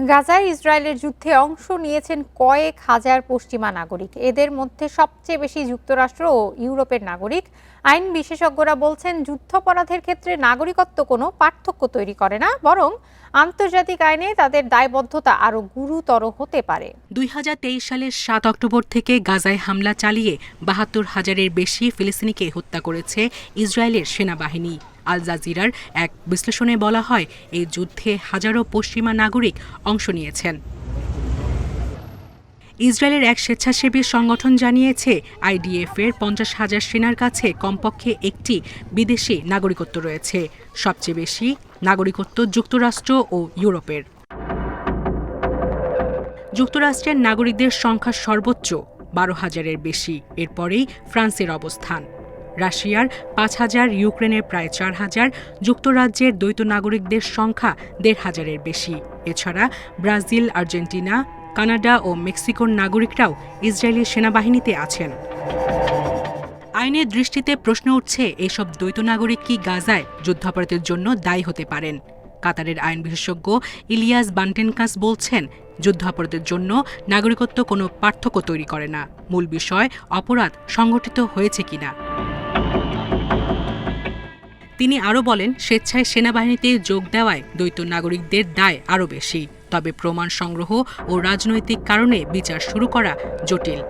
গাজায় ইসরায়েলের যুদ্ধে অংশ নিয়েছেন কয়েক হাজার পশ্চিমা নাগরিক। এদের মধ্যে সবচেয়ে বেশি যুক্তরাষ্ট্র ও ইউরোপের নাগরিক। আইন বিশেষজ্ঞরা বলছেন, যুদ্ধাপরাধের ক্ষেত্রে নাগরিকত্ব কোনো পার্থক্য তৈরি করে না, বরং আন্তর্জাতিক আইনে তাদের দায়বদ্ধতা আরও গুরুতর হতে পারে। 2023 সালের 7 অক্টোবর থেকে গাজায় হামলা চালিয়ে 72,000-এর বেশি ফিলিস্তিনিকে হত্যা করেছে ইসরায়েলের সেনাবাহিনী। আল জাজিরার এক বিশ্লেষণে বলা হয়, এই যুদ্ধে হাজারো পশ্চিমা নাগরিক অংশ নিয়েছেন। ইসরায়েলের এক স্বেচ্ছাসেবী সংগঠন জানিয়েছে, আইডিএফ-এর 50,000 সেনার কাছে কমপক্ষে একটি বিদেশি নাগরিকত্ব রয়েছে। সবচেয়ে বেশি নাগরিকত্ব যুক্তরাষ্ট্র ও ইউরোপের। যুক্তরাষ্ট্রের নাগরিকদের সংখ্যা সর্বোচ্চ 12,000-এর বেশি। এরপরেই ফ্রান্সের অবস্থান। রাশিয়ার 5,000, ইউক্রেনের প্রায় 4,000, যুক্তরাজ্যের দ্বৈত নাগরিকদের সংখ্যা 1,500-এর বেশি। এছাড়া ব্রাজিল, আর্জেন্টিনা, কানাডা ও মেক্সিকোর নাগরিকরাও ইসরায়েলি সেনাবাহিনীতে আছেন। আইনের দৃষ্টিতে প্রশ্ন উঠছে, এসব দ্বৈত নাগরিক কি গাজায় যুদ্ধাপরাধের জন্য দায়ী হতে পারেন? কাতারের আইন বিশেষজ্ঞ ইলিয়াস বান্টেনকাস বলছেন, যুদ্ধাপরাধের জন্য নাগরিকত্ব কোনো পার্থক্য তৈরি করে না। মূল বিষয় অপরাধ সংগঠিত হয়েছে কিনা। তিনি আরও বলেন, স্বেচ্ছায় সেনাবাহিনীতে যোগ দেওয়ায় দ্বৈত নাগরিকদের দায় আরও বেশি। তবে প্রমাণ সংগ্রহ ও রাজনৈতিক কারণে বিচার শুরু করা জটিল।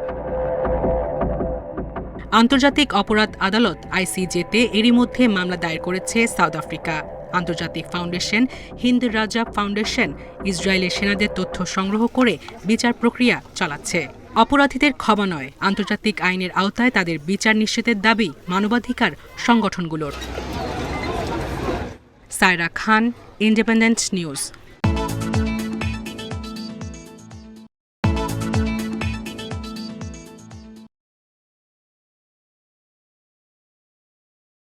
আন্তর্জাতিক অপরাধ আদালত আইসিজেতে এরই মধ্যে মামলা দায়ের করেছে সাউথ আফ্রিকা। আন্তর্জাতিক ফাউন্ডেশন, হিন্দ রাজা ফাউন্ডেশন ইসরায়েলের সেনাদের তথ্য সংগ্রহ করে বিচার প্রক্রিয়া চালাচ্ছে। অপরাধীদের ক্ষমা নয়, আন্তর্জাতিক আইনের আওতায় তাদের বিচার নিশ্চিতের দাবি মানবাধিকার সংগঠনগুলোর। সায়রা খান, ইন্ডিপেন্ডেন্ট নিউজ।